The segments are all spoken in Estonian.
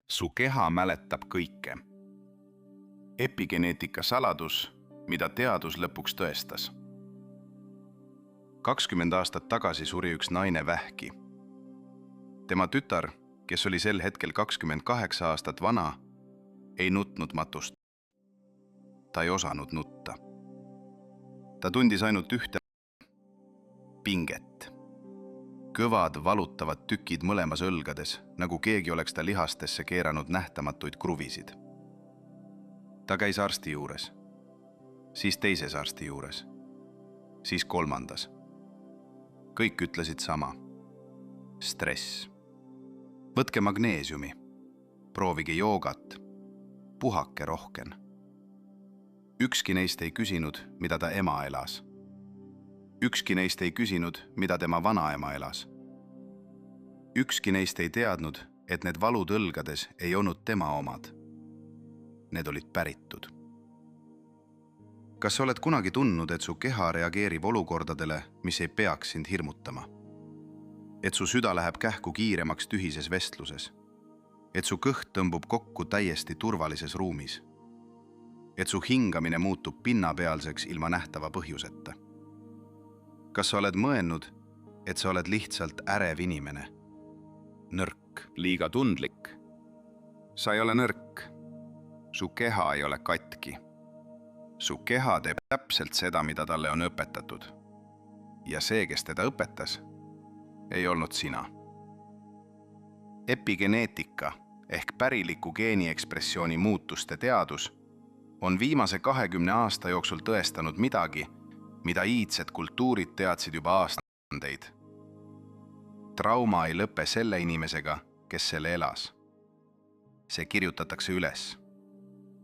Su keha mäletab kõike. Epigeneetika saladus, mida teadus lõpuks tõestas. 20 aastat tagasi suri üks naine vähki. Tema tütar, kes oli sel hetkel 28 aastat vana, ei nutnud matust. Ta ei osanud nutta. Ta tundis ainult ühte pinget. Kõvad valutavad tükid mõlemas õlgades, nagu keegi oleks ta lihastesse keeranud nähtamatuid kruvisid. Ta käis arsti juures, siis teises arsti juures, siis kolmandas. Kõik ütlesid sama. Stress. Võtke magneesiumi, proovige joogat, puhake rohkem. Ükski neist ei küsinud, mida ta ema elas. Ükski neist ei küsinud, mida tema vanaema elas. Ükski neist ei teadnud, et need valud õlgades ei olnud tema omad. Need olid päritud. Kas sa oled kunagi tundnud, et su keha reageerib olukordadele, mis ei peaks sind hirmutama? Et su süda läheb kähku kiiremaks tühises vestluses? Et su kõht tõmbub kokku täiesti turvalises ruumis? Et su hingamine muutub pinnapealseks ilma nähtava põhjuseta? Kas sa oled mõelnud, et sa oled lihtsalt ärev inimene? Nõrk, liiga tundlik. Sa ei ole nõrk. Su keha ei ole katki. Su keha teeb täpselt seda, mida talle on õpetatud. Ja see, kes teda õpetas, ei olnud sina. Epigeneetika ehk päriliku geeniekspressiooni muutuste teadus on viimase 20 aasta jooksul tõestanud midagi, mida iidsed kultuurid teadsid juba aastaid. Trauma ei lõpe selle inimesega, kes selle elas. See kirjutatakse üles.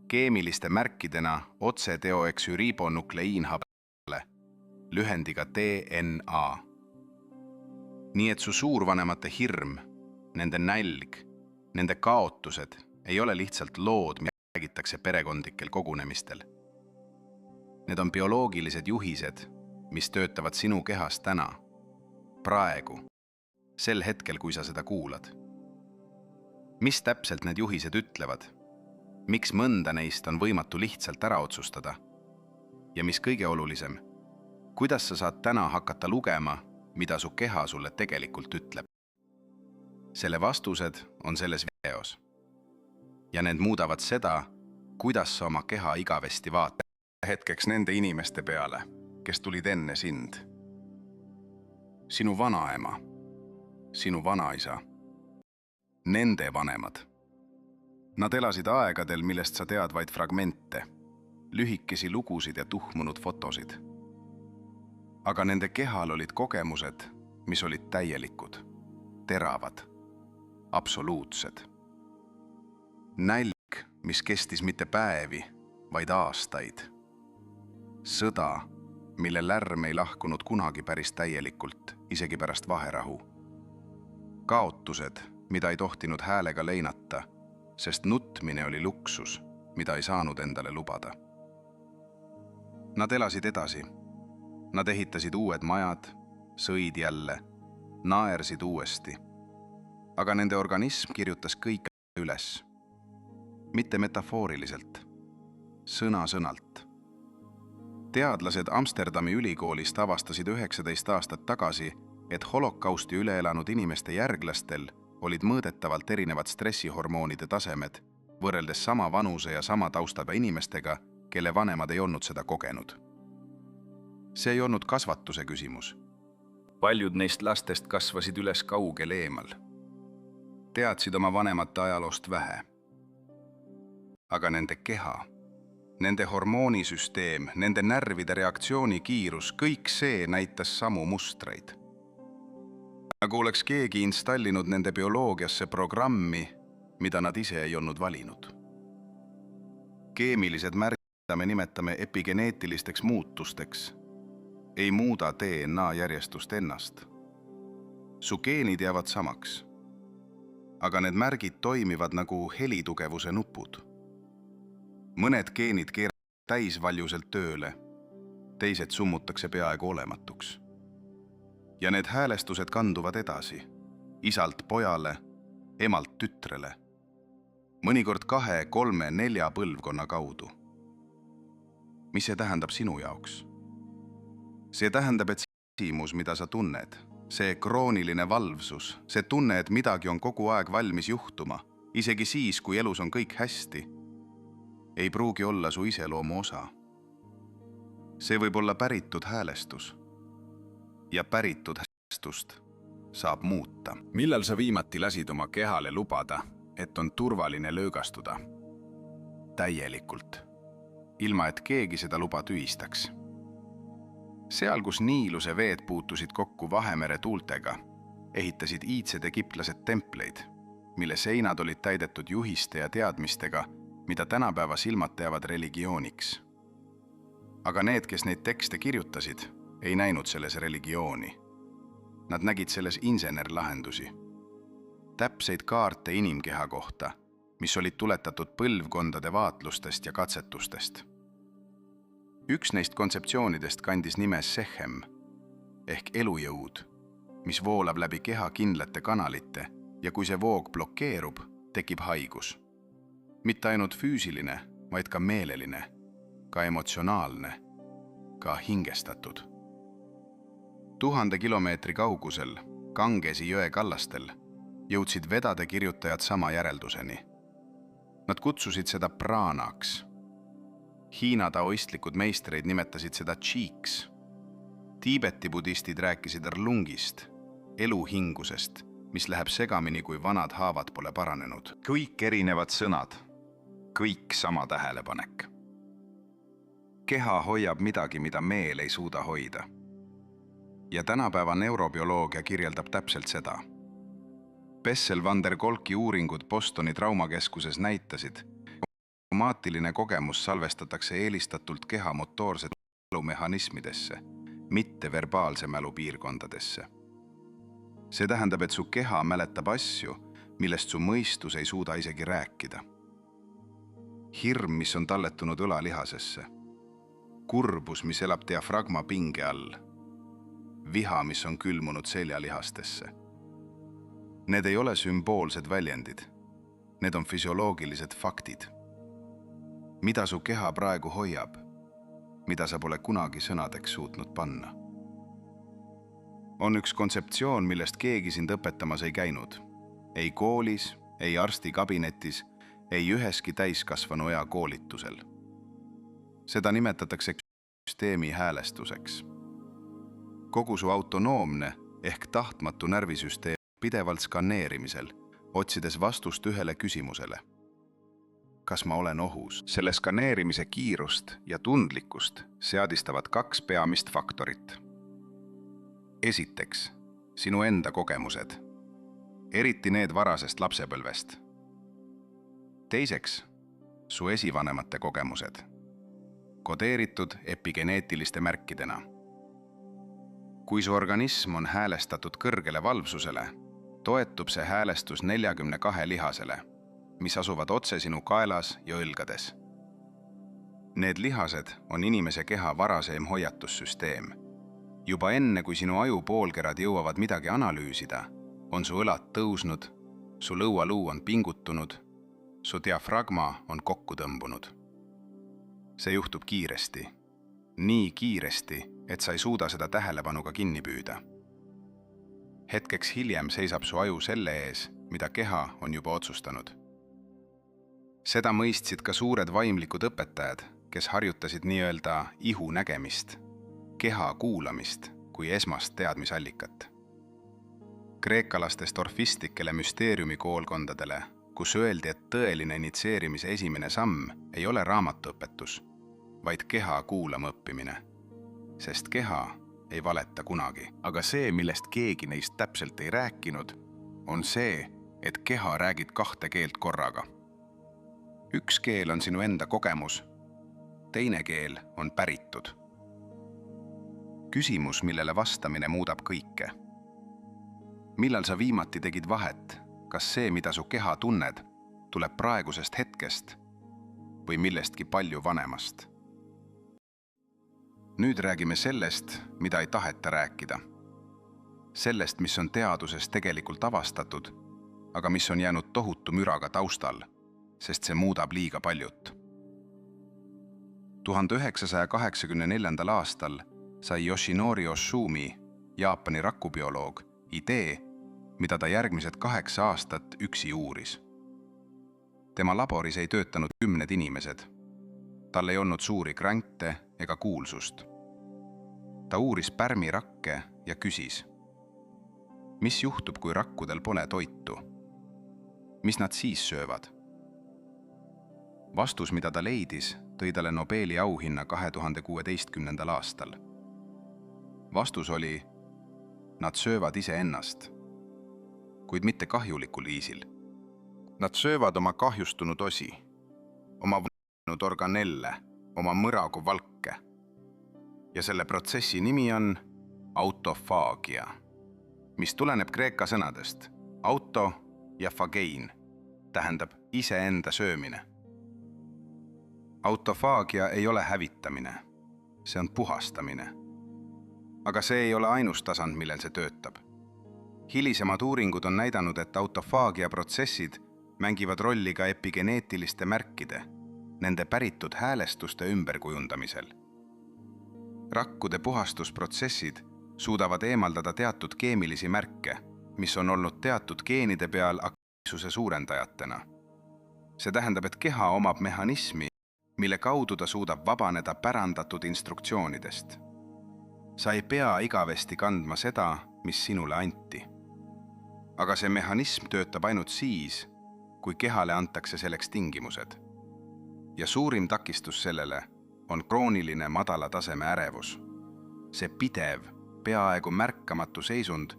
Keemiliste märkidena otsedeoksüribonukleiinhabele, lühendiga DNA. Nii et su suurvanemate hirm, nende nälg, nende kaotused ei ole lihtsalt lood, mida räägitakse perekondlikel kogunemistel. Need on bioloogilised juhised, mis töötavad sinu kehas täna, praegu, sel hetkel, kui sa seda kuulad. Mis täpselt need juhised ütlevad? Miks mõnda neist on võimatu lihtsalt ära otsustada? Ja mis kõige olulisem, kuidas sa saad täna hakata lugema, mida su keha sulle tegelikult ütleb? Selle vastused on selles videos. Ja need muudavad seda, kuidas sa oma keha igavesti vaatad. Hetkeks nende inimeste peale, kes tulid enne sind. Sinu vanaema, sinu vanaisa, nende vanemad. Nad elasid aegadel, millest sa tead vaid fragmente, lühikesi lugusid ja tuhmunud fotosid. Aga nende kehal olid kogemused, mis olid täielikud, teravad, absoluutsed. Nälg, mis kestis mitte päevi, vaid aastaid. Sõda, mille lärm ei lahkunud kunagi päris täielikult, isegi pärast vaherahu. Kaotused, mida ei tohtinud häälega leinata, sest nutmine oli luksus, mida ei saanud endale lubada. Nad elasid edasi. Nad ehitasid uued majad, sõid jälle, naersid uuesti. Aga nende organism kirjutas kõik üles. Mitte metafooriliselt, sõna-sõnalt. Teadlased Amsterdami ülikoolist avastasid 19 aastat tagasi, et holokausti üle elanud inimeste järglastel olid mõõdetavalt erinevad stressihormoonide tasemed võrreldes sama vanuse ja sama taustaga inimestega, kelle vanemad ei olnud seda kogenud. See ei olnud kasvatuse küsimus. Paljud neist lastest kasvasid üles kaugel eemal. Teadsid oma vanemate ajaloost vähe. Aga nende keha, nende hormoonisüsteem, nende närvide reaktsioonikiirus, kõik see näitas samu mustreid. Nagu oleks keegi installinud nende bioloogiasse programmi, mida nad ise ei olnud valinud. Keemilised märgid, mida me nimetame epigeneetilisteks muutusteks, ei muuda DNA järjestust ennast. Su geenid jäävad samaks, aga need märgid toimivad nagu helitugevuse nupud. Mõned geenid keeravad täisvaljuselt tööle, teised summutakse peaaegu olematuks. Ja need häälestused kanduvad edasi, isalt pojale, emalt tütrele. mõnikord 2, 3, 4 põlvkonna kaudu. Mis see tähendab sinu jaoks? See tähendab, et küsimus, mida sa tunned, see krooniline valvsus, see tunne, et midagi on kogu aeg valmis juhtuma, isegi siis, kui elus on kõik hästi, ei pruugi olla su iseloomu osa. See võib olla päritud häälestus. Ja päritud häälestust saab muuta. Millal sa viimati lasid oma kehale lubada, et on turvaline löögastuda? Täielikult. Ilma, et keegi seda luba tühistaks. Seal, kus Niiluse veed puutusid kokku Vahemere tuultega, ehitasid iidsed egiptlased templeid, mille seinad olid täidetud juhiste ja teadmistega, mida tänapäeva silmad teavad religiooniks. Aga need, kes neid tekste kirjutasid, ei näinud selles religiooni. Nad nägid selles insenerlahendusi. Täpseid kaarte inimkeha kohta, mis olid tuletatud põlvkondade vaatlustest ja katsetustest. Üks neist kontseptsioonidest kandis nime Sechem ehk elujõud, mis voolab läbi keha kindlate kanalite ja kui see voog blokeerub, tekib haigus. Mitte ainult füüsiline, vaid ka meeleline, ka emotsionaalne, ka hingestatud. 1000 kilomeetri kaugusel Gangesi jõe kallastel jõudsid vedade kirjutajad sama järelduseni. Nad kutsusid seda praanaks. Hiina taoistlikud meistreid nimetasid seda qiks. Tiibeti budistid rääkisid erlungist, eluhingusest, mis läheb segamini, kui vanad haavad pole paranenud. Kõik erinevad sõnad, kõik sama tähelepanek. Keha hoiab midagi, mida meel ei suuda hoida. Ja tänapäeva neurobioloogia kirjeldab täpselt seda. Bessel van der Kolki uuringud Bostoni traumakeskuses näitasid, automaatiline kogemus salvestatakse eelistatult keha motoorsete mälumehhanismidesse, mitte verbaalse mälu piirkondadesse. See tähendab, et su keha mäletab asju, millest su mõistus ei suuda isegi rääkida. Hirm, mis on talletunud õlalihasesse. Kurbus, mis elab diafragma pinge all. Viha, mis on külmunud seljalihastesse. Need ei ole sümboolsed väljendid. Need on füsioloogilised faktid. Mida su keha praegu hoiab, mida sa pole kunagi sõnadeks suutnud panna. On üks kontseptsioon, millest keegi sind õpetamas ei käinud. Ei koolis, ei arstikabinetis, ei üheski täiskasvanu ea koolitusel. Seda nimetatakse süsteemi häälestuseks. Kogu su autonoomne ehk tahtmatu närvisüsteem pidevalt skaneerimisel, otsides vastust ühele küsimusele. Kas ma olen ohus? Selle skaneerimise kiirust ja tundlikkust seadistavad 2 peamist faktorit. Esiteks, sinu enda kogemused, eriti need varasest lapsepõlvest. Teiseks, su esivanemate kogemused, kodeeritud epigeneetiliste märkidena. Kui su organism on häälestatud kõrgele valvsusele, toetub see häälestus 42 lihasele, mis asuvad otse sinu kaelas ja õlgades. Need lihased on inimese keha varaseim hoiatussüsteem. Juba enne, kui sinu aju poolkerad jõuavad midagi analüüsida, on su õlad tõusnud, su lõualuu on pingutunud, su diafragma on kokku tõmbunud. See juhtub kiiresti. Nii kiiresti, et sa ei suuda seda tähelepanuga kinni püüda. Hetkeks hiljem seisab su aju selle ees, mida keha on juba otsustanud. Seda mõistsid ka suured vaimlikud õpetajad, kes harjutasid nii-öelda ihu nägemist, keha kuulamist kui esmast teadmisallikat. Kreekalastest orfistikele müsteeriumi koolkondadele, kus öeldi, et tõeline initseerimise esimene samm ei ole raamatuõpetus, vaid keha kuulama õppimine, sest keha ei valeta kunagi. Aga see, millest keegi neist täpselt ei rääkinud, on see, et keha räägib 2 keelt korraga. Üks keel on sinu enda kogemus, teine keel on päritud. Küsimus, millele vastamine muudab kõike. Millal sa viimati tegid vahet, kas see, mida su keha tunned, tuleb praegusest hetkest või millestki palju vanemast? Nüüd räägime sellest, mida ei taheta rääkida. Sellest, mis on teaduses tegelikult avastatud, aga mis on jäänud tohutu müraga taustal, sest see muudab liiga paljut. 1984. aastal sai Yoshinori Oshumi, Jaapani rakubioloog, idee, mida ta järgmised 8 aastat üksi uuris. Tema laboris ei töötanud 10 inimesed. Tal ei olnud suuri grante ega kuulsust. Ta uuris pärmirakke ja küsis, mis juhtub, kui rakkudel pole toitu? Mis nad siis söövad? Vastus, mida ta leidis, tõi talle Nobeli auhinna 2016. aastal. Vastus oli, nad söövad iseennast, kuid mitte kahjulikul viisil. Nad söövad oma kahjustunud osi, oma võinud organelle, oma mõragu valke. Ja selle protsessi nimi on autofaagia, mis tuleneb kreeka sõnadest auto ja fagein, tähendab iseenda söömine. Autofaagia ei ole hävitamine, see on puhastamine. Aga see ei ole ainus tasand, millel see töötab. Hilisemad uuringud on näidanud, et autofaagia protsessid mängivad rolli ka epigeneetiliste märkide, nende päritud häälestuste ümberkujundamisel. Rakkude puhastusprotsessid suudavad eemaldada teatud keemilisi märke, mis on olnud teatud geenide peal aktiivsuse suurendajatena. See tähendab, et keha omab mehhanismi, mille kaudu ta suudab vabaneda pärandatud instruktsioonidest. Sa ei pea igavesti kandma seda, mis sinule anti. Aga see mehhanism töötab ainult siis, kui kehale antakse selleks tingimused. Ja suurim takistus sellele on krooniline madala taseme ärevus. See pidev, peaaegu märkamatu seisund,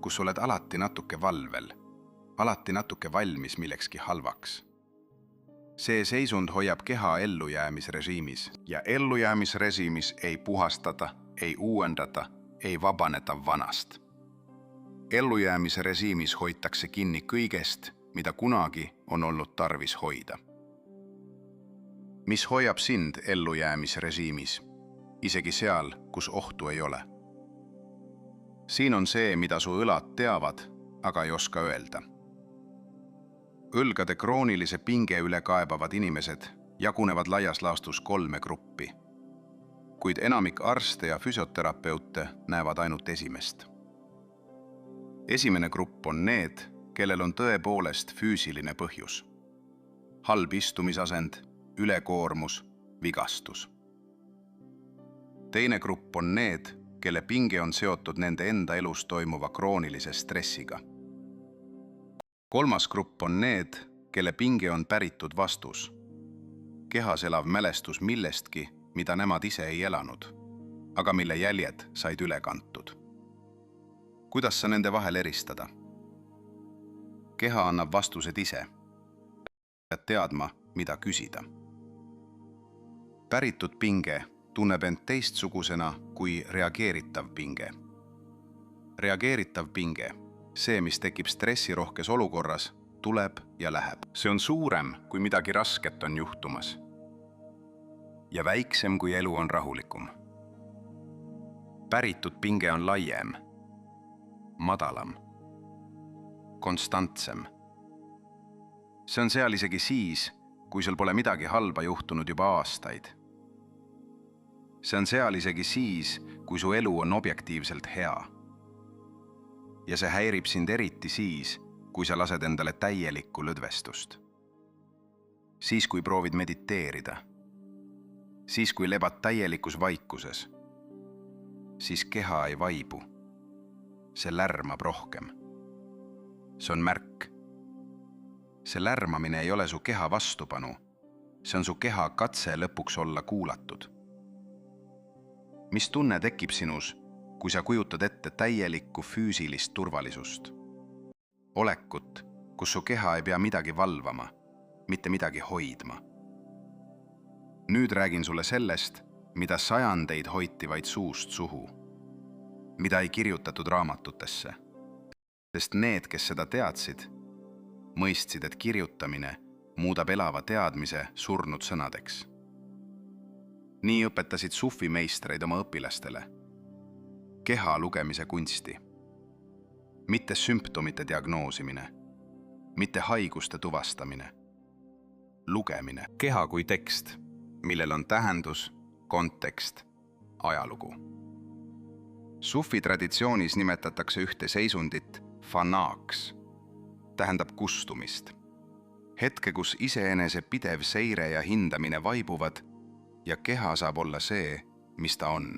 kus oled alati natuke valvel, alati natuke valmis millekski halvaks. See seisund hoiab keha ellujäämisrežiimis ja ellujäämisrežiimis ei puhastada, ei uuendada, ei vabaneta vanast. Ellujäämisrežiimis hoitakse kinni kõigest, mida kunagi on olnud tarvis hoida. Mis hoiab sind ellujäämisrežiimis, isegi seal, kus ohtu ei ole? Siin on see, mida su õlad teavad, aga ei oska öelda. Õlgade kroonilise pinge üle kaebavad inimesed jagunevad laias laastus 3 gruppi, kuid enamik arste ja füsioterapeute näevad ainult esimest. Esimene grupp on need, kellel on tõepoolest füüsiline põhjus. Halb istumisasend, ülekoormus, vigastus. Teine grupp on need, kelle pinge on seotud nende enda elus toimuva kroonilise stressiga. Kolmas grupp on need, kelle pinge on päritud vastus. Kehas elav mälestus millestki, mida nemad ise ei elanud, aga mille jäljed said üle kantud. Kuidas sa nende vahel eristada? Keha annab vastused ise. Pead teadma, mida küsida. Päritud pinge tunneb end teistsugusena kui reageeritav pinge. Reageeritav pinge, see, mis tekib stressirohkes olukorras, tuleb ja läheb. See on suurem, kui midagi rasket on juhtumas. Ja väiksem, kui elu on rahulikum. Päritud pinge on laiem, madalam, konstantsem. See on seal isegi siis, kui sul pole midagi halba juhtunud juba aastaid. See on seal isegi siis, kui su elu on objektiivselt hea. Ja see häirib sind eriti siis, kui sa lased endale täielikku lõdvestust. Siis, kui proovid mediteerida. Siis, kui lebad täielikus vaikuses. Siis keha ei vaibu. See lärmab rohkem. See on märk. See lärmamine ei ole su keha vastupanu. See on su keha katse lõpuks olla kuulatud. Mis tunne tekib sinus, kui sa kujutad ette täielikku füüsilist turvalisust? Olekut, kus su keha ei pea midagi valvama, mitte midagi hoidma. Nüüd räägin sulle sellest, mida sajandeid hoiti vaid suust suhu, mida ei kirjutatud raamatutesse. Sest need, kes seda teadsid, mõistsid, et kirjutamine muudab elava teadmise surnud sõnadeks. Nii õpetasid sufimeistreid oma õpilastele. Keha lugemise kunsti. Mitte sümptomite diagnoosimine, mitte haiguste tuvastamine, lugemine. Keha kui tekst, millel on tähendus, kontekst, ajalugu. Sufi traditsioonis nimetatakse ühte seisundit fanaaks, tähendab kustumist. Hetke, kus iseenese pidev seire ja hindamine vaibuvad ja keha saab olla see, mis ta on,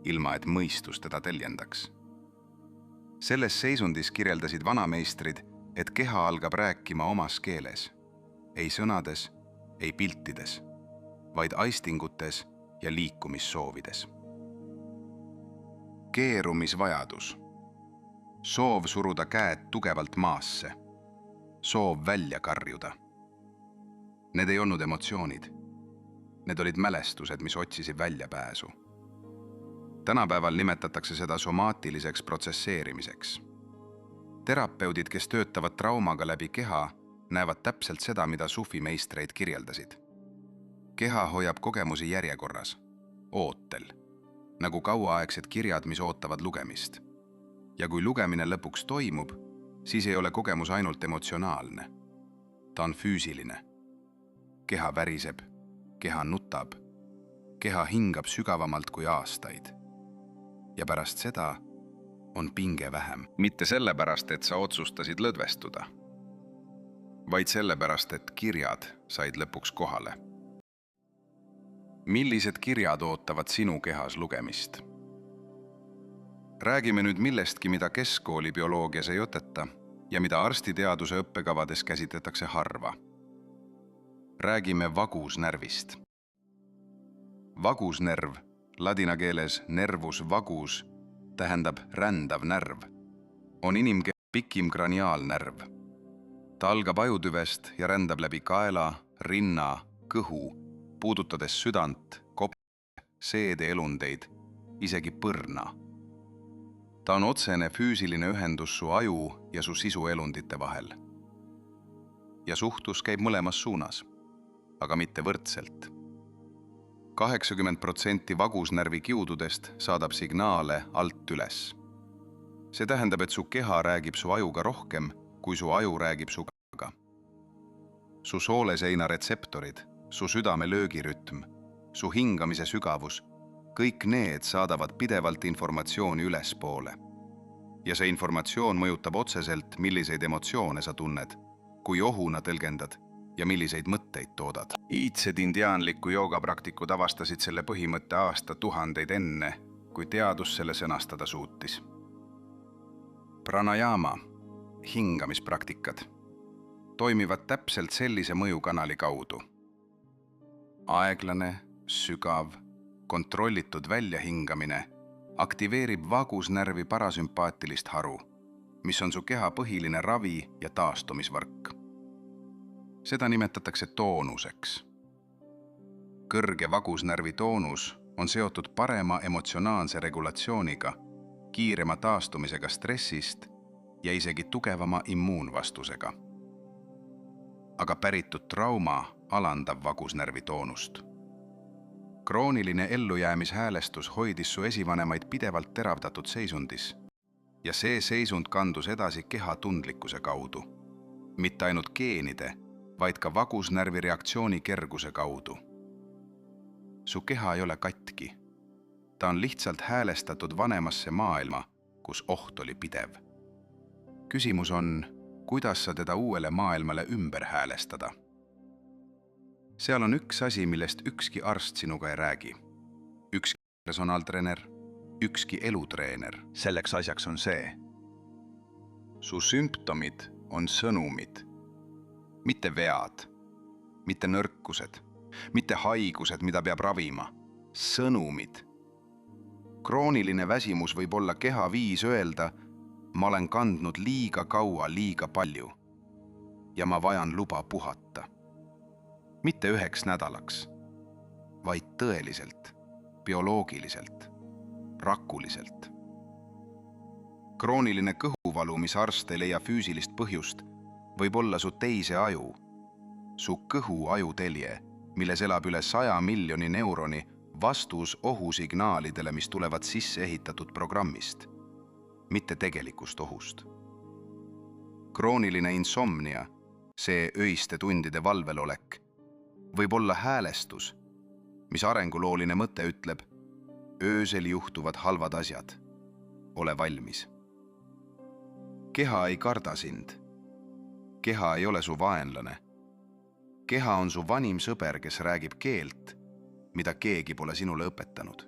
ilma et mõistus teda teljendaks. Selles seisundis kirjeldasid vanameistrid, et keha algab rääkima omas keeles, ei sõnades, ei piltides, vaid aistingutes ja liikumissoovides. Keerumisvajadus. Soov suruda käed tugevalt maasse. Soov välja karjuda. Need ei olnud emotsioonid. Need olid mälestused, mis otsisid väljapääsu. Tänapäeval nimetatakse seda somaatiliseks protsesseerimiseks. Terapeudid, kes töötavad traumaga läbi keha, näevad täpselt seda, mida sufi meistreid kirjeldasid. Keha hoiab kogemusi järjekorras, ootel, nagu kauaaegsed kirjad, mis ootavad lugemist. Ja kui lugemine lõpuks toimub, siis ei ole kogemus ainult emotsionaalne. Ta on füüsiline. Keha väriseb, keha nutab, keha hingab sügavamalt kui aastaid. Ja pärast seda on pinge vähem. Mitte sellepärast, et sa otsustasid lõdvestuda, vaid sellepärast, et kirjad said lõpuks kohale. Millised kirjad ootavad sinu kehas lugemist? Räägime nüüd millestki, mida keskkooli bioloogias ei õteta ja mida arstiteaduse õppekavades käsitletakse harva. Räägime vagusnärvist. Vagusnerv, ladina keeles nervus vagus, tähendab rändav närv, on inimkeha pikim kraniaalnärv. Ta algab ajutüvest ja rändab läbi kaela, rinna, kõhu, puudutades südant, koppe, seedeelundeid, isegi põrna. Ta on otsene füüsiline ühendus su aju ja su sisuelundite vahel. Ja suhtlus käib mõlemas suunas, aga mitte võrdselt. 80% vagusnärvi kiududest saadab signaale alt üles. See tähendab, et su keha räägib su ajuga rohkem, kui su aju räägib su kehaga. Su sooleseina retseptorid, su südame löögirütm, su hingamise sügavus, kõik need saadavad pidevalt informatsiooni ülespoole. Ja see informatsioon mõjutab otseselt, milliseid emotsioone sa tunned, kui ohuna tõlgendad ja milliseid mõtteid toodad. Iidsed indiaanliku joogapraktikud avastasid selle põhimõtte aastatuhandeid enne, kui teadus selle sõnastada suutis. Pranayama, hingamispraktikad, toimivad täpselt sellise mõjukanali kaudu. Aeglane, sügav, kontrollitud väljahingamine aktiveerib vagusnärvi parasümpaatilist haru, mis on su keha põhiline ravi ja taastumisvõrk. Seda nimetatakse toonuseks. Kõrge vagusnärvi toonus on seotud parema emotsionaalse regulatsiooniga, kiirema taastumisega stressist ja isegi tugevama immuunvastusega. Aga päritud trauma alandab vagusnärvi toonust. Krooniline ellujäämishäälestus hoidis su esivanemaid pidevalt teravdatud seisundis ja see seisund kandus edasi keha tundlikkuse kaudu. Mitte ainult geenide, vaid ka vagusnärvi reaktsiooni kerguse kaudu. Su keha ei ole katki. Ta on lihtsalt häälestatud vanemasse maailma, kus oht oli pidev. Küsimus on, kuidas sa teda uuele maailmale ümber häälestada. Seal on üks asi, millest ükski arst sinuga ei räägi. Ükski personaaltreener, ükski elutreener. Selleks asjaks on see. Su sümptomid on sõnumid. Mitte vead, mitte nõrkused, mitte haigused, mida peab ravima. Sõnumid. Krooniline väsimus võib olla keha viis öelda, ma olen kandnud liiga kaua liiga palju ja ma vajan luba puhata. Mitte 1 nädalaks, vaid tõeliselt, bioloogiliselt, rakuliselt. Krooniline kõhuvalu, mis arst ei leia füüsilist põhjust, võib olla su teise aju, su kõhu ajutelje, milles elab üle 100 miljoni neuroni vastus ohusignaalidele, mis tulevad sisse ehitatud programmist, mitte tegelikust ohust. Krooniline insomnia, see öiste tundide valvelolek, Võib olla häälestus, mis arengulooline mõte ütleb, öösel juhtuvad halvad asjad, ole valmis. Keha ei karda sind. Keha ei ole su vaenlane. Keha on su vanim sõber, kes räägib keelt, mida keegi pole sinule õpetanud.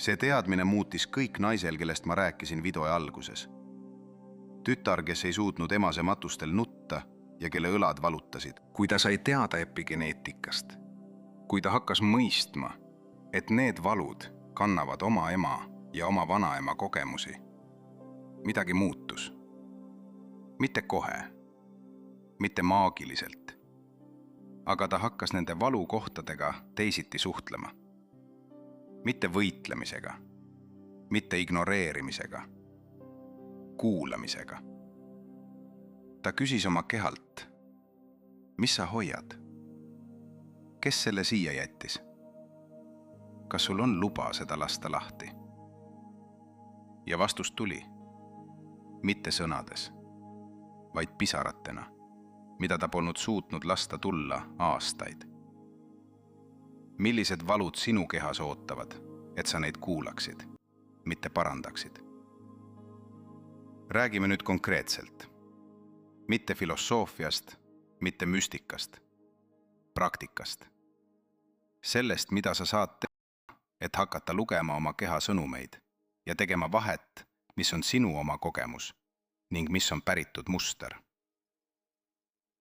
See teadmine muutis kõik naisel, kellest ma rääkisin video alguses. Tütar, kes ei suutnud emase matustel nutta ja kelle õlad valutasid. Kui ta sai teada epigeneetikast, kui ta hakkas mõistma, et need valud kannavad oma ema ja oma vanaema kogemusi, midagi muutus. Mitte kohe, mitte maagiliselt, aga ta hakkas nende valukohtadega teisiti suhtlema. Mitte võitlemisega, mitte ignoreerimisega, kuulamisega. Ta küsis oma kehalt, mis sa hoiad? Kes selle siia jättis? Kas sul on luba seda lasta lahti? Ja vastus tuli, mitte sõnades, vaid pisaratena, mida ta polnud suutnud lasta tulla aastaid. Millised valud sinu kehas ootavad, et sa neid kuulaksid, mitte parandaksid? Räägime nüüd konkreetselt. Mitte filosoofiast, mitte müstikast, praktikast. Sellest, mida sa saad teha, et hakata lugema oma keha sõnumeid ja tegema vahet, mis on sinu oma kogemus ning mis on päritud muster.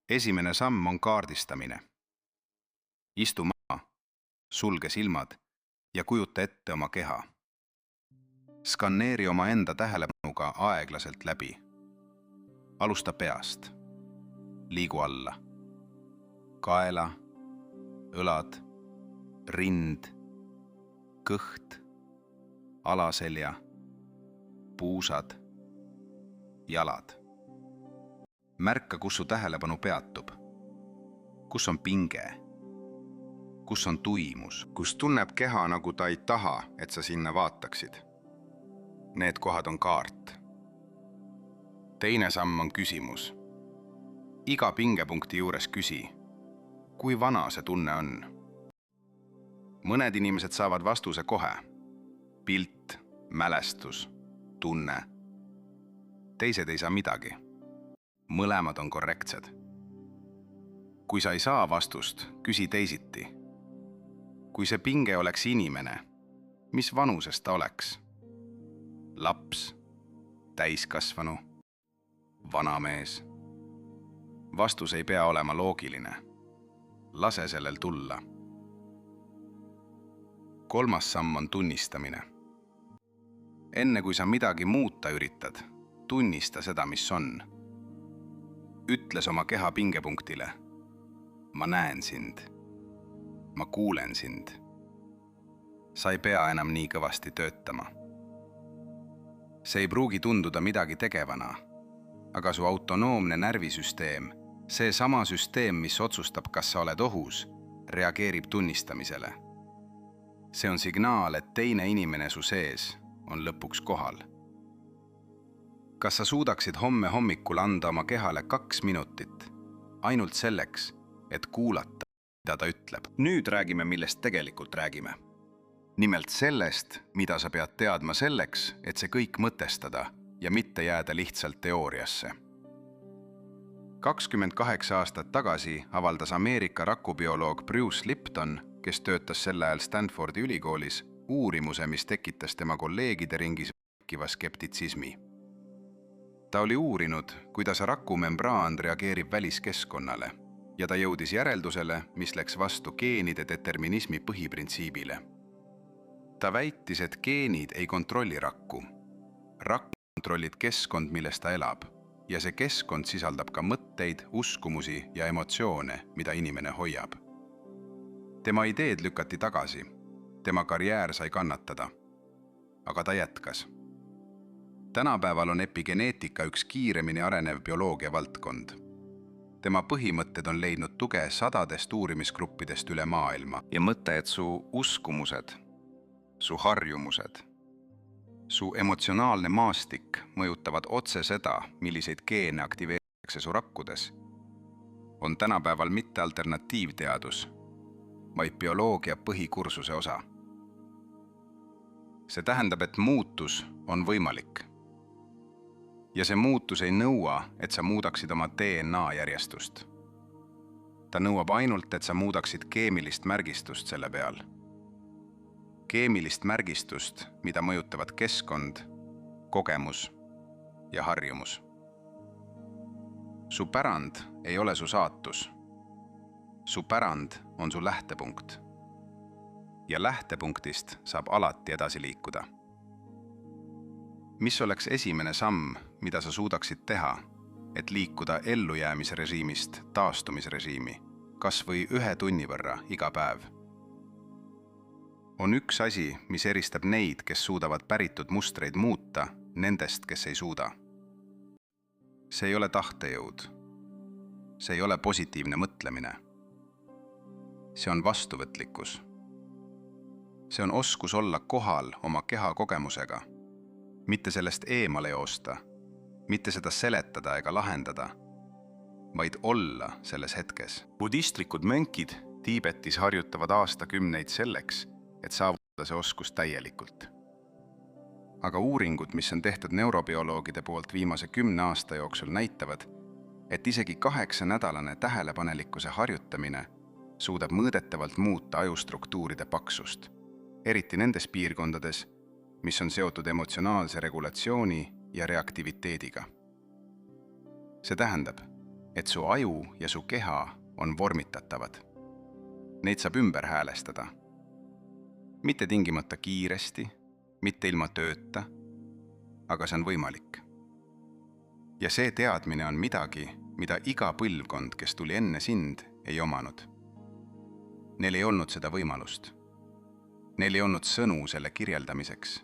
Esimene samm on kaardistamine. Istu maha, sulge silmad ja kujuta ette oma keha. Skanneeri oma enda tähelepanuga aeglaselt läbi. Alusta peast. Liigu alla. Kaela, õlad, rind, kõht, alaselja, puusad, jalad. Märka, kus su tähelepanu peatub. Kus on pinge? Kus on tuimus? Kus tunneb keha, nagu ta ei taha, et sa sinna vaataksid? Need kohad on kaart. Teine samm on küsimus. Iga pingepunkti juures küsi, kui vana see tunne on. Mõned inimesed saavad vastuse kohe. Pilt, mälestus, tunne. Teised ei saa midagi. Mõlemad on korrektsed. Kui sa ei saa vastust, küsi teisiti. Kui see pinge oleks inimene, mis vanuses ta oleks? Laps, täiskasvanu, vanamees. Vastus ei pea olema loogiline. Lase sellel tulla. Kolmas samm on tunnistamine. Enne kui sa midagi muuta üritad, tunnista seda, mis on. Ütles oma keha pingepunktile. Ma näen sind. Ma kuulen sind. Sa ei pea enam nii kõvasti töötama. See ei pruugi tunduda midagi tegevana, aga su autonoomne närvisüsteem, see sama süsteem, mis otsustab, kas sa oled ohus, reageerib tunnistamisele. See on signaal, et teine inimene su sees on lõpuks kohal. Kas sa suudaksid homme hommikul anda oma kehale 2 minutit, ainult selleks, et kuulata, mida ta ütleb? Nüüd räägime, millest tegelikult räägime. Nimelt sellest, mida sa pead teadma selleks, et see kõik mõtestada ja mitte jääda lihtsalt teooriasse. 28 aastat tagasi avaldas Ameerika rakubioloog Bruce Lipton, kes töötas sel ajal Stanfordi ülikoolis, uurimuse, mis tekitas tema kolleegide ringis vaikiva skeptitsismi. Ta oli uurinud, kuidas rakumembraan reageerib väliskeskkonnale ja ta jõudis järeldusele, mis läks vastu geenide determinismi põhiprintsiibile. Ta väitis, et geenid ei kontrolli rakku. Rakku kontrollib keskkond, milles ta elab, ja see keskkond sisaldab ka mõtteid, uskumusi ja emotsioone, mida inimene hoiab. Tema ideed lükati tagasi, tema karjäär sai kannatada, aga ta jätkas. Tänapäeval on epigeneetika üks kiiremini arenev bioloogia valdkond. Tema põhimõtted on leidnud tuge 100 uurimisgruppidest üle maailma ja mõte, et su uskumused, su harjumused, su emotsionaalne maastik mõjutavad otse seda, milliseid geene aktiveeritakse su rakkudes, on tänapäeval mitte alternatiivteadus, vaid bioloogia põhikursuse osa. See tähendab, et muutus on võimalik. Ja see muutus ei nõua, et sa muudaksid oma DNA järjestust. Ta nõuab ainult, et sa muudaksid keemilist märgistust selle peal. Keemilist märgistust, mida mõjutavad keskkond, kogemus ja harjumus. Su pärand ei ole su saatus. Su pärand on su lähtepunkt. Ja lähtepunktist saab alati edasi liikuda. Mis oleks esimene samm, mida sa suudaksid teha, et liikuda ellujäämisrežiimist taastumisrežiimi, kas või 1 tunni võrra iga päev? On üks asi, mis eristab neid, kes suudavad päritud mustreid muuta, nendest, kes ei suuda. See ei ole tahtejõud. See ei ole positiivne mõtlemine. See on vastuvõtlikkus. See on oskus olla kohal oma keha kogemusega, mitte sellest eemale joosta, mitte seda seletada ega lahendada, vaid olla selles hetkes. Budistlikud mönkid Tiibetis harjutavad aastakümneid selleks, et saavutada see oskus täielikult. Aga uuringud, mis on tehtud neurobioloogide poolt viimase 10 aasta jooksul näitavad, et isegi 8-nädalane tähelepanelikkuse harjutamine suudab mõõdetavalt muuta ajustruktuuride paksust, eriti nendes piirkondades, mis on seotud emotsionaalse regulatsiooni ja reaktiviteediga. See tähendab, et su aju ja su keha on vormitatavad. Neid saab ümber häälestada. Mitte tingimata kiiresti, mitte ilma tööta, aga see on võimalik. Ja see teadmine on midagi, mida iga põlvkond, kes tuli enne sind, ei omanud. Neil ei olnud seda võimalust. Neil ei olnud sõnu selle kirjeldamiseks.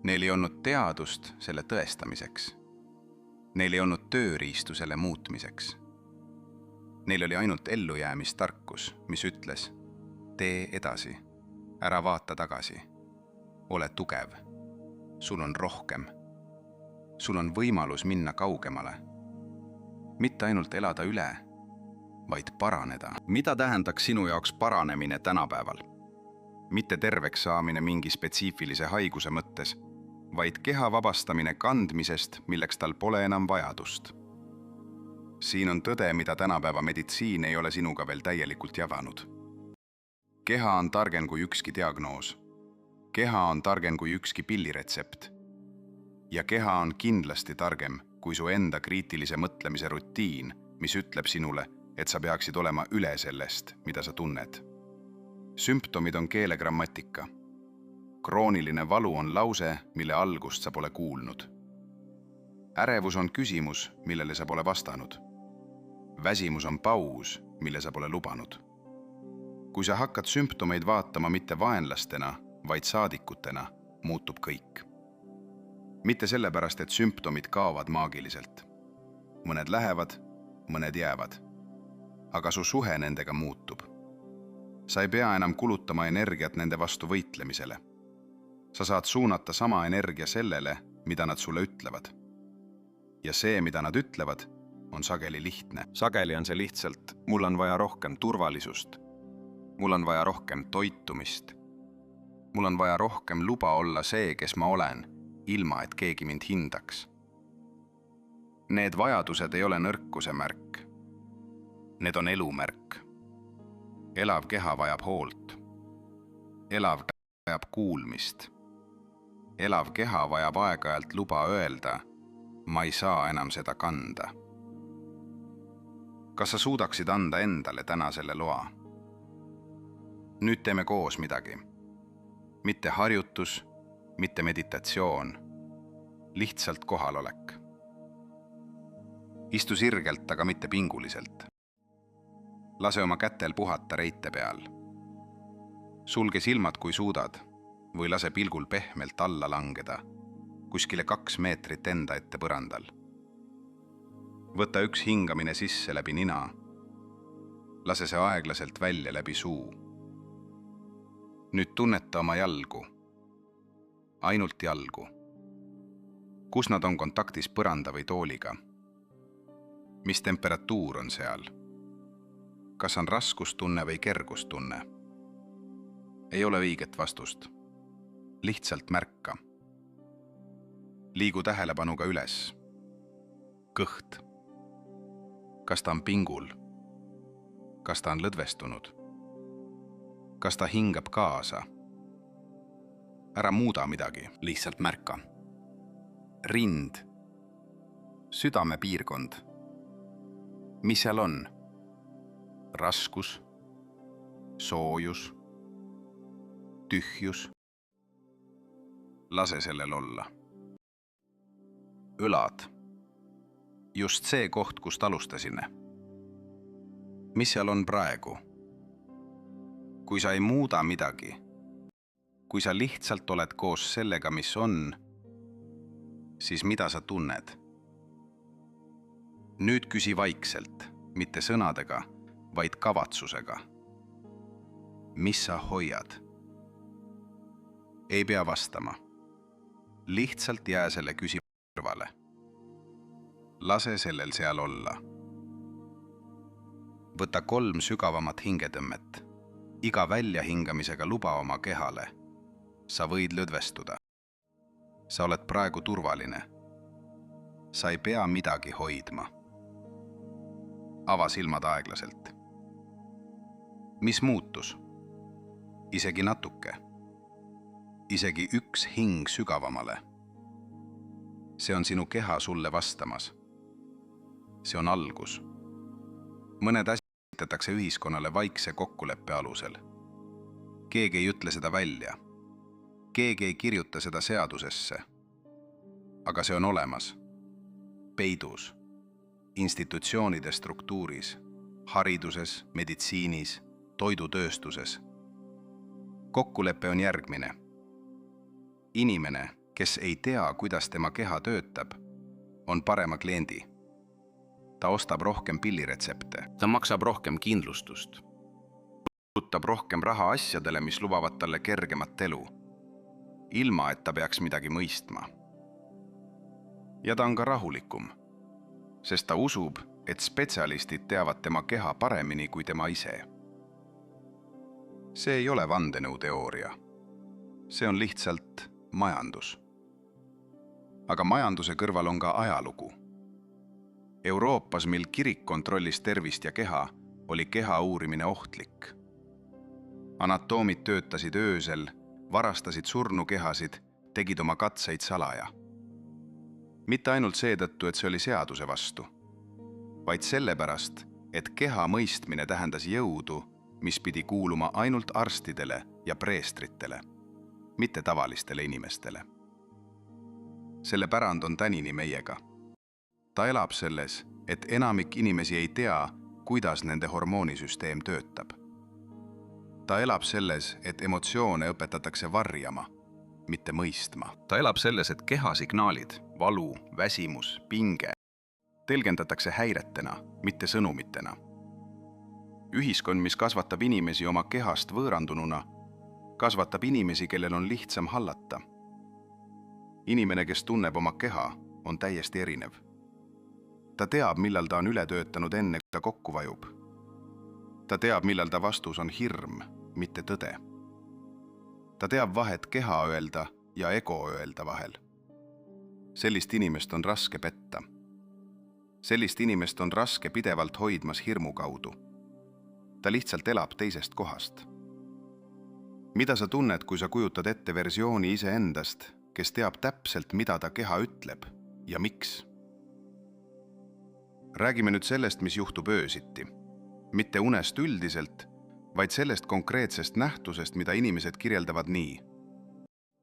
Neil ei olnud teadust selle tõestamiseks. Neil ei olnud tööriistu selle muutmiseks. Neil oli ainult ellujäämistarkus, mis ütles, tee edasi, ära vaata tagasi, ole tugev, sul on rohkem, sul on võimalus minna kaugemale, mitte ainult elada üle, vaid paraneda. Mida tähendaks sinu jaoks paranemine tänapäeval? Mitte terveks saamine mingi spetsiifilise haiguse mõttes, vaid keha vabastamine kandmisest, milleks tal pole enam vajadust. Siin on tõde, mida tänapäeva meditsiin ei ole sinuga veel täielikult jaganud. Keha on targem kui ükski diagnoos. Keha on targem kui ükski pilliretsept. Ja keha on kindlasti targem kui su enda kriitilise mõtlemise rutiin, mis ütleb sinule, et sa peaksid olema üle sellest, mida sa tunned. Sümptomid on keelegrammatika. Krooniline valu on lause, mille algust sa pole kuulnud. Ärevus on küsimus, millele sa pole vastanud. Väsimus on paus, mille sa pole lubanud. Kui sa hakkad sümptomeid vaatama mitte vaenlastena, vaid saadikutena, muutub kõik. Mitte sellepärast, et sümptomid kaovad maagiliselt. Mõned lähevad, mõned jäävad. Aga su suhe nendega muutub. Sa ei pea enam kulutama energiat nende vastu võitlemisele. Sa saad suunata sama energia sellele, mida nad sulle ütlevad. Ja see, mida nad ütlevad, on sageli lihtne. Sageli on see lihtsalt, mul on vaja rohkem turvalisust. Mul on vaja rohkem toitumist. Mul on vaja rohkem luba olla see, kes ma olen, ilma et keegi mind hindaks. Need vajadused ei ole nõrkuse märk. Need on elu märk. Elav keha vajab hoolt. Elav keha vajab kuulmist. Elav keha vajab aeg-ajalt luba öelda, ma ei saa enam seda kanda. Kas sa suudaksid anda endale täna selle loa? Nüüd teeme koos midagi. Mitte harjutus, mitte meditatsioon, lihtsalt kohalolek. Istu sirgelt, aga mitte pinguliselt. Lase oma kätel puhata reite peal. Sulge silmad, kui suudad, või lase pilgul pehmelt alla langeda, kuskile 2 meetrit enda ette põrandal. Võta üks hingamine sisse läbi nina. Lase see aeglaselt välja läbi suu. Nüüd tunneta oma jalgu. Ainult jalgu. Kus nad on kontaktis põranda või tooliga? Mis temperatuur on seal? kas on raskustunne või kergustunne? Ei ole õiget vastust. Lihtsalt märka. Liigu tähelepanuga üles. Kõht. Kas ta on pingul? Kas ta on lõdvestunud? Kas ta hingab kaasa? Ära muuda midagi, lihtsalt märka. Rind. Südamepiirkond. Mis seal on? Raskus, soojus, tühjus. Lase sellel olla. Õlad. Just see koht, kust alustasime. Mis seal on praegu? Kui sa ei muuda midagi, kui sa lihtsalt oled koos sellega, mis on, siis mida sa tunned? Nüüd küsi vaikselt, mitte sõnadega, vaid kavatsusega. Mis sa hoiad? Ei pea vastama. Lihtsalt jää selle küsimuse kõrvale. Lase sellel seal olla. Võta 3 sügavamat hingetõmmet. Iga väljahingamisega luba oma kehale. Sa võid lõdvestuda. Sa oled praegu turvaline. Sa ei pea midagi hoidma. Ava silmad aeglaselt. Mis muutus? Isegi natuke. Isegi üks hing sügavamale. See on sinu keha sulle vastamas. See on algus. Mõned asjad esitatakse ühiskonnale vaikse kokkuleppe alusel. Keegi ei ütle seda välja. Keegi ei kirjuta seda seadusesse. Aga see on olemas. Peidus. Institutsioonide struktuuris. Hariduses, meditsiinis, toidutööstuses. Kokkulepe on järgmine. Inimene, kes ei tea, kuidas tema keha töötab, on parema kliendi. Ta ostab rohkem pilliretsepte. Ta maksab rohkem kindlustust. Kulutab rohkem raha asjadele, mis lubavad talle kergemat elu. Ilma, et ta peaks midagi mõistma. Ja ta on ka rahulikum, sest ta usub, et spetsialistid teavad tema keha paremini kui tema ise. See ei ole vandenõuteooria. See on lihtsalt majandus. Aga majanduse kõrval on ka ajalugu. Euroopas, mil kirik kontrollis tervist ja keha, oli keha uurimine ohtlik. Anatoomid töötasid öösel, varastasid surnukehasid, tegid oma katseid salaja. Mitte ainult seetõttu, et see oli seaduse vastu, vaid sellepärast, et keha mõistmine tähendas jõudu, mis pidi kuuluma ainult arstidele ja preestritele, mitte tavalistele inimestele. Selle pärand on tänini meiega. Ta elab selles, et enamik inimesi ei tea, kuidas nende hormoonisüsteem töötab. Ta elab selles, et emotsioone õpetatakse varjama, mitte mõistma. Ta elab selles, et kehasignaalid, valu, väsimus, pinge tõlgendatakse häiretena, mitte sõnumitena. Ühiskond, mis kasvatab inimesi oma kehast võõrandununa, kasvatab inimesi, kellel on lihtsam hallata. Inimene, kes tunneb oma keha, on täiesti erinev. Ta teab, millal ta on üle töötanud enne, kui ta kokku vajub. Ta teab, millal ta vastus on hirm, mitte tõde. Ta teab vahet keha öelda ja ego öelda vahel. Sellist inimest on raske petta. Sellist inimest on raske pidevalt hoidmas hirmu kaudu. Ta lihtsalt elab teisest kohast. Mida sa tunned, kui sa kujutad ette versiooni iseendast, kes teab täpselt, mida ta keha ütleb ja miks? Räägime nüüd sellest, mis juhtub öösiti. Mitte unest üldiselt, vaid sellest konkreetsest nähtusest, mida inimesed kirjeldavad nii.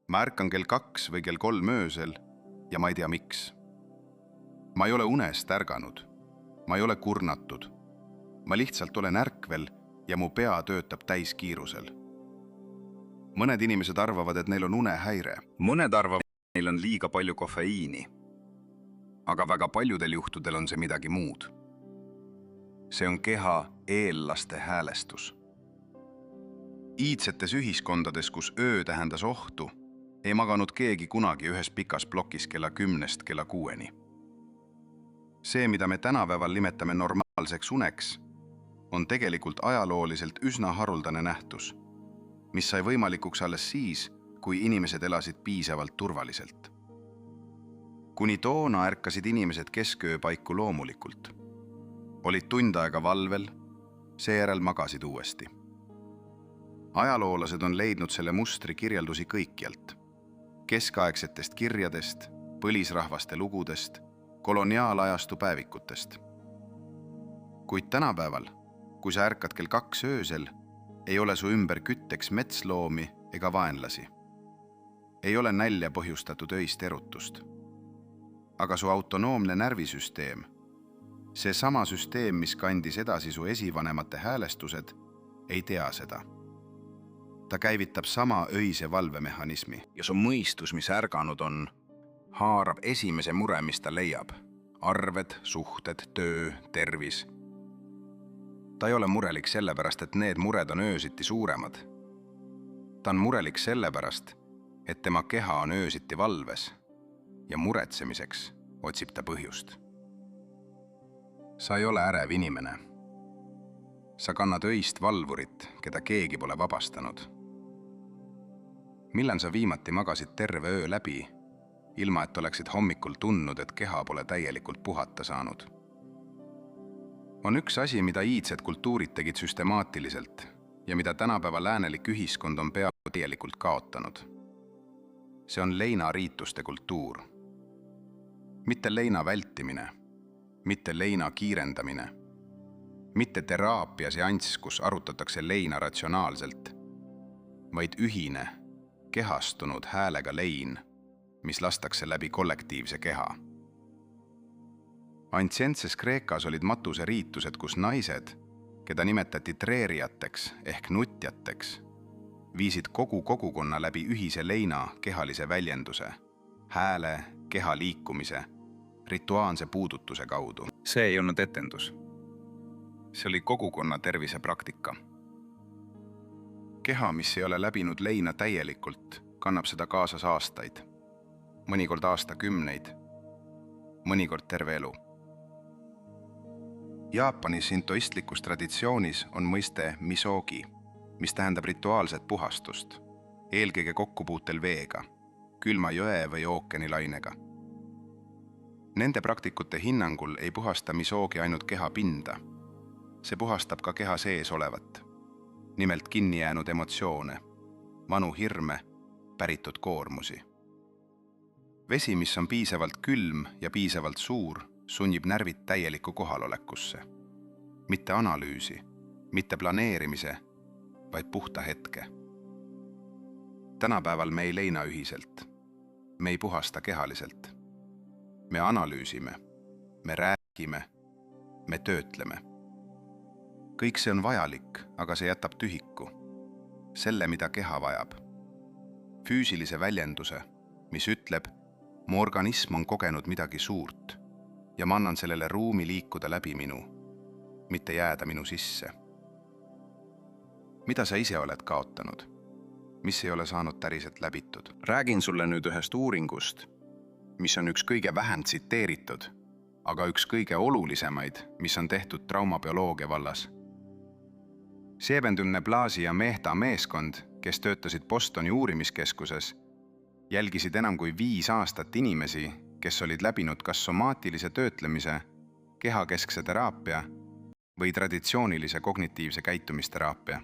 Ma ärkan kell 2 või kell 3 öösel ja ma ei tea miks. Ma ei ole unest ärganud. Ma ei ole kurnatud. Ma lihtsalt olen ärkvel ja mu pea töötab täiskiirusel. Mõned inimesed arvavad, et neil on unehäire. Mõned arvavad, et neil on liiga palju kofeiini. Aga väga paljudel juhtudel on see midagi muud. See on keha eellaste häälestus. Iidsetes ühiskondades, kus öö tähendas ohtu, ei maganud keegi kunagi ühes pikas plokis kella 10 kella 6. See, mida me tänapäeval nimetame normaalseks uneks, on tegelikult ajalooliselt üsna haruldane nähtus, mis sai võimalikuks alles siis, kui inimesed elasid piisavalt turvaliselt. Kuni toona ärkasid inimesed kesköö paiku loomulikult. Olid tund aega valvel, seejärel magasid uuesti. Ajaloolased on leidnud selle mustri kirjeldusi kõikjalt. Keskaegsetest kirjadest, põlisrahvaste lugudest, koloniaalajastu päevikutest. Kuid tänapäeval, kui sa ärkad kell 2 öösel, ei ole su ümber kütteks metsloomi ega vaenlasi. Ei ole nälja põhjustatud öist erutust. Aga su autonoomne närvisüsteem, see sama süsteem, mis kandis edasi su esivanemate häälestused, ei tea seda. Ta käivitab sama öise valvemehhanismi. Ja su mõistus, mis ärganud on, haarab esimese mure, mis ta leiab. Arved, suhted, töö, tervis. Ta ei ole murelik sellepärast, et need mured on öösiti suuremad. Ta on murelik sellepärast, et tema keha on öösiti valves ja muretsemiseks otsib ta põhjust. Sa ei ole ärev inimene. Sa kannad öist valvurit, keda keegi pole vabastanud. Millal sa viimati magasid terve öö läbi, ilma et oleksid hommikul tundnud, et keha pole täielikult puhata saanud? On üks asi, mida iidsed kultuurid tegid süstemaatiliselt ja mida tänapäeva läänelik ühiskond on peaaegu täielikult kaotanud. See on leinariituste kultuur. Mitte leina vältimine, mitte leina kiirendamine, mitte teraapiaseanss, kus arutatakse leina ratsionaalselt, vaid ühine, kehastunud häälega lein, mis lastakse läbi kollektiivse keha. Antsientses Kreekas olid matuseriitused, kus naised, keda nimetati treerijateks ehk nutjateks, viisid kogu kogukonna läbi ühise leina kehalise väljenduse, hääle, keha liikumise, rituaalse puudutuse kaudu. See ei olnud etendus. See oli kogukonna tervise praktika. Keha, mis ei ole läbinud leina täielikult, kannab seda kaasas aastaid, mõnikord aastakümneid, mõnikord terve elu. Jaapani sintoistlikus traditsioonis on mõiste misogi, mis tähendab rituaalset puhastust, eelkõige kokkupuutel veega, külma jõe või ookeanilainega. Nende praktikute hinnangul ei puhasta misogi ainult keha pinda. See puhastab ka keha sees olevat, nimelt kinni jäänud emotsioone, vanu hirme, päritud koormusi. Vesi, mis on piisavalt külm ja piisavalt suur, sunnib närvid täielikku kohalolekusse. Mitte analüüsi, mitte planeerimise, vaid puhta hetke. Tänapäeval me ei leina ühiselt. Me ei puhasta kehaliselt. Me analüüsime, me räägime, me töötleme. Kõik see on vajalik, aga see jätab tühiku. Selle, mida keha vajab. Füüsilise väljenduse, mis ütleb, mu organism on kogenud midagi suurt ja ma annan sellele ruumi liikuda läbi minu, mitte jääda minu sisse. Mida sa ise oled kaotanud? Mis ei ole saanud päriselt läbitud? Räägin sulle nüüd ühest uuringust, mis on üks kõige vähem tsiteeritud, aga üks kõige olulisemaid, mis on tehtud traumabioloogia vallas. Siebendünne Blasi ja Mehta meeskond, kes töötasid Bostoni uurimiskeskuses, jälgisid enam kui 5 aastat inimesi, kes olid läbinud kas somaatilise töötlemise, kehakeskse teraapia või traditsioonilise kognitiivse käitumisteraapia.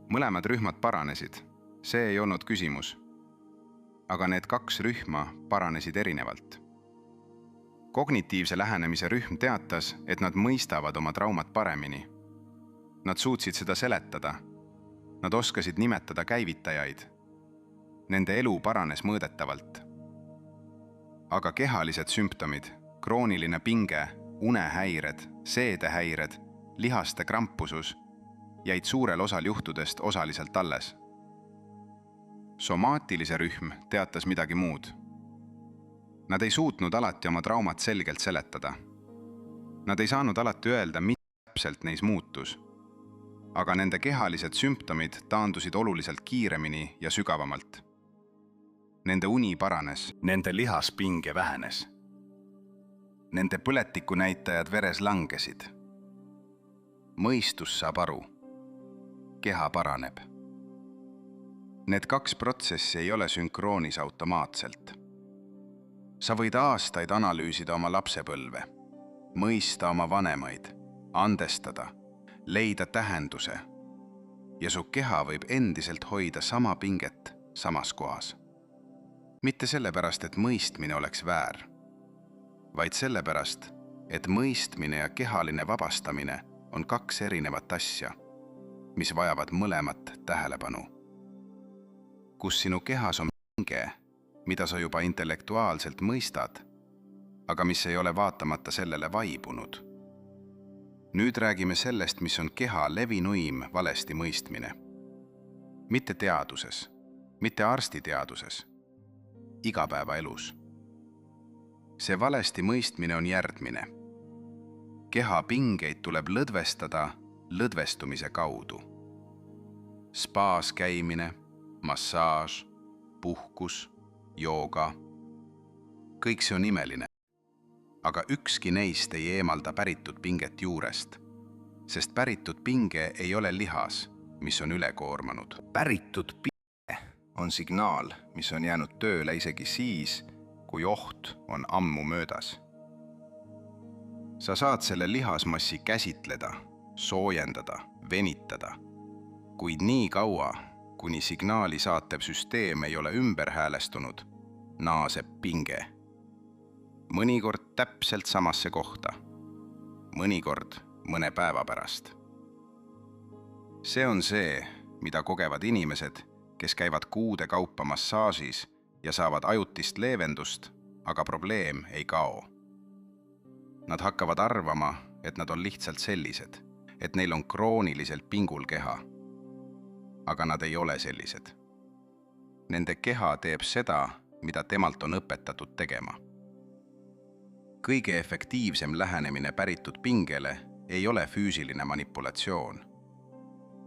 Mõlemad rühmad paranesid, see ei olnud küsimus. Aga need 2 rühma paranesid erinevalt. Kognitiivse lähenemise rühm teatas, et nad mõistavad oma traumat paremini. Nad suutsid seda seletada. Nad oskasid nimetada käivitajaid. Nende elu paranes mõõdetavalt. Aga kehalised sümptomid, krooniline pinge, unehäired, seedehäired, lihaste krampusus jäid suurel osal juhtudest osaliselt alles. Somaatilise rühm teatas midagi muud. Nad ei suutnud alati oma traumat selgelt seletada. Nad ei saanud alati öelda, mis täpselt neis muutus. Aga nende kehalised sümptomid taandusid oluliselt kiiremini ja sügavamalt. Nende uni paranes, nende lihaspinge vähenes. Nende põletikunäitajad veres langesid. mõistus saab aru. Keha paraneb. Need kaks protsessi ei ole sünkroonis automaatselt. Sa võid aastaid analüüsida oma lapsepõlve, mõista oma vanemaid, andestada, leida tähenduse ja su keha võib endiselt hoida sama pinget samas kohas. Mitte sellepärast, et mõistmine oleks väär, vaid sellepärast, et mõistmine ja kehaline vabastamine on kaks erinevat asja, mis vajavad mõlemat tähelepanu. Kus sinu kehas on pinge, mida sa juba intellektuaalselt mõistad, aga mis ei ole vaatamata sellele vaibunud. Nüüd räägime sellest, mis on keha levinuim valesti mõistmine. Mitte teaduses, mitte arstiteaduses, igapäevaelus. See valesti mõistmine on järgmine. Keha pingeid tuleb lõdvestada lõdvestumise kaudu. Spaas käimine, massaaž, puhkus, jooga. Kõik see on imeline, aga ükski neist ei eemalda päritud pinget juurest, sest päritud pinge ei ole lihas, mis on ülekoormanud. Päritud pinge on signaal, mis on jäänud tööle isegi siis, kui oht on ammu möödas. Sa saad selle lihasmassi käsitleda, soojendada, venitada, kuid nii kaua, kuni signaali saatev süsteem ei ole ümberhäälestunud, naaseb pinge. Mõnikord täpselt samasse kohta, mõnikord mõne päeva pärast. See on see, mida kogevad inimesed, kes käivad kuude kaupa massaažis ja saavad ajutist leevendust, aga probleem ei kao. Nad hakkavad arvama, et nad on lihtsalt sellised, et neil on krooniliselt pingul keha. Aga nad ei ole sellised. Nende keha teeb seda, mida temalt on õpetatud tegema. Kõige efektiivsem lähenemine päritud pingele ei ole füüsiline manipulatsioon.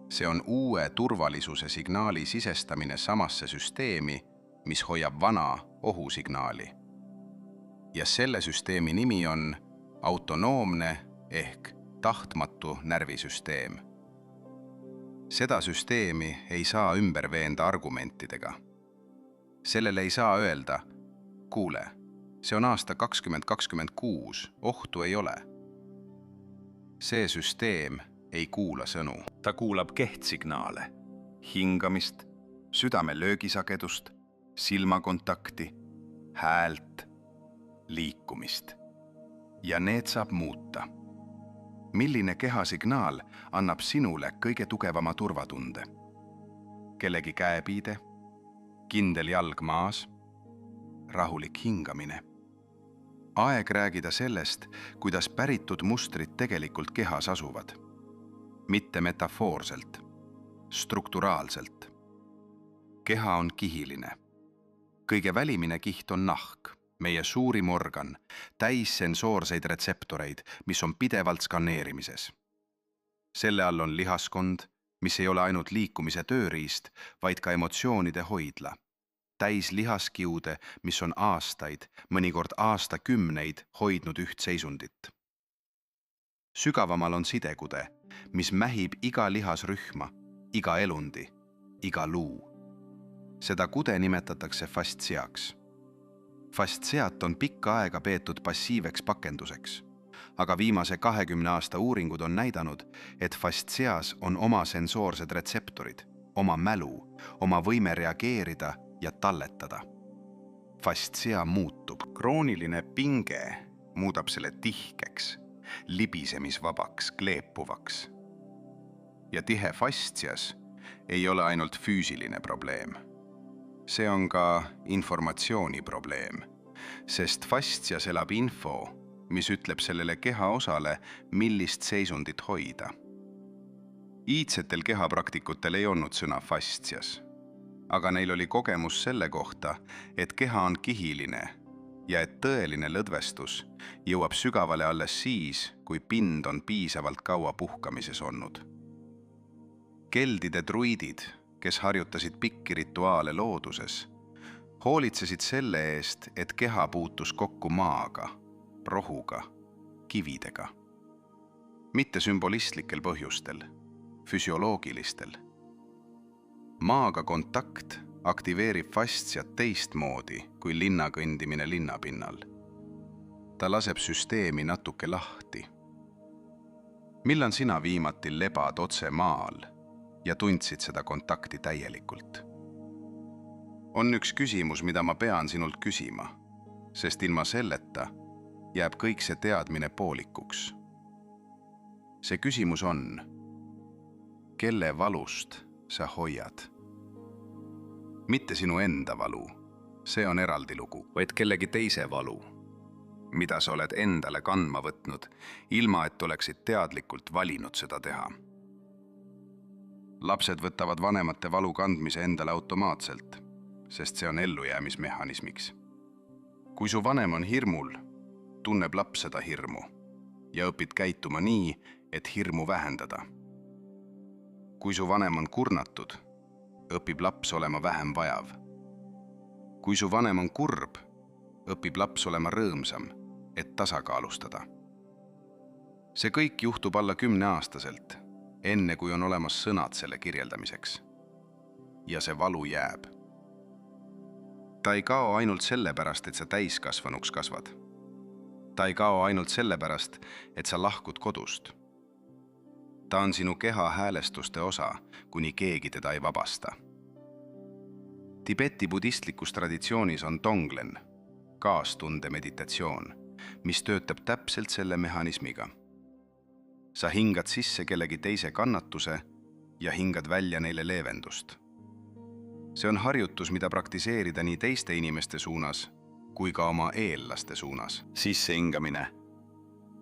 See on uue turvalisuse signaali sisestamine samasse süsteemi, mis hoiab vana ohusignaali. Ja selle süsteemi nimi on autonoomne ehk tahtmatu närvisüsteem. Seda süsteemi ei saa ümber veenda argumentidega. Sellele ei saa öelda, kuule, see on aasta 2026, ohtu ei ole. See süsteem ei kuula sõnu. Ta kuulab kehtsignaale, hingamist, südame löögisagedust, silmakontakti, häält, liikumist. Ja need saab muuta. Milline kehasignaal annab sinule kõige tugevama turvatunde? Kellegi käepiide, kindel jalg maas, rahulik hingamine. Aeg räägida sellest, kuidas päritud mustrid tegelikult kehas asuvad. Mitte metafoorselt, strukturaalselt. Keha on kihiline. Kõige välimine kiht on nahk, meie suurim organ, täis sensoorseid retseptoreid, mis on pidevalt skaneerimises. Selle all on lihaskond, mis ei ole ainult liikumise tööriist, vaid ka emotsioonide hoidla. Täis lihaskiude, mis on aastaid, mõnikord aastakümneid hoidnud üht seisundit. Sügavamal on sidekude, mis mähib iga lihasrühma, iga elundi, iga luu. Seda kude nimetatakse fastsiaks. Fastsiat on pikka aega peetud passiiveks pakenduseks, aga viimase 20 aasta uuringud on näidanud, et fastsias on oma sensoorsed retseptorid, oma mälu, oma võime reageerida ja talletada. Fastsia muutub. Krooniline pinge muudab selle tihkeks, libisemisvabaks, kleepuvaks. Ja tihe fastsias ei ole ainult füüsiline probleem. See on ka informatsiooni probleem, sest fastsias elab info, mis ütleb sellele kehaosale, millist seisundit hoida. Iidsetel kehapraktikutel ei olnud sõna fastsias, aga neil oli kogemus selle kohta, et keha on kihiline ja et tõeline lõdvestus jõuab sügavale alles siis, kui pind on piisavalt kaua puhkamises olnud. Keldide druidid, kes harjutasid pikki rituaale looduses, hoolitsesid selle eest, et keha puutus kokku maaga, rohuga, kividega. mitte sümbolistlikel põhjustel, füsioloogilistel. Maaga kontakt aktiveerib fastsiat teistmoodi kui linna kõndimine linnapinnal. Ta laseb süsteemi natuke lahti. Millal sina viimati lebad otse maal ja tundsid seda kontakti täielikult? On üks küsimus, mida ma pean sinult küsima, sest ilma selleta jääb kõik see teadmine poolikuks. See küsimus on, kelle valust sa hoiad? Mitte sinu enda valu, see on eraldi lugu, vaid kellegi teise valu, mida sa oled endale kandma võtnud, ilma et oleksid teadlikult valinud seda teha. Lapsed võtavad vanemate valu kandmise endale automaatselt, sest see on ellujäämismehhanismiks. Kui su vanem on hirmul, tunneb laps seda hirmu ja õpid käituma nii, et hirmu vähendada. Kui su vanem on kurnatud, õpib laps olema vähem vajav. Kui su vanem on kurb, õpib laps olema rõõmsam, et tasakaalustada. See kõik juhtub alla 10-aastaselt, enne kui on olemas sõnad selle kirjeldamiseks. Ja see valu jääb. Ta ei kao ainult sellepärast, et sa täiskasvanuks kasvad. Ta ei kao ainult sellepärast, et sa lahkud kodust. Ta on sinu keha häälestuste osa, kuni keegi teda ei vabasta. Tibeti budistlikus traditsioonis on tonglen, kaastunde meditatsioon, mis töötab täpselt selle mehhanismiga. Sa hingad sisse kellegi teise kannatuse ja hingad välja neile leevendust. See on harjutus, mida praktiseerida nii teiste inimeste suunas kui ka oma eellaste suunas. Sissehingamine.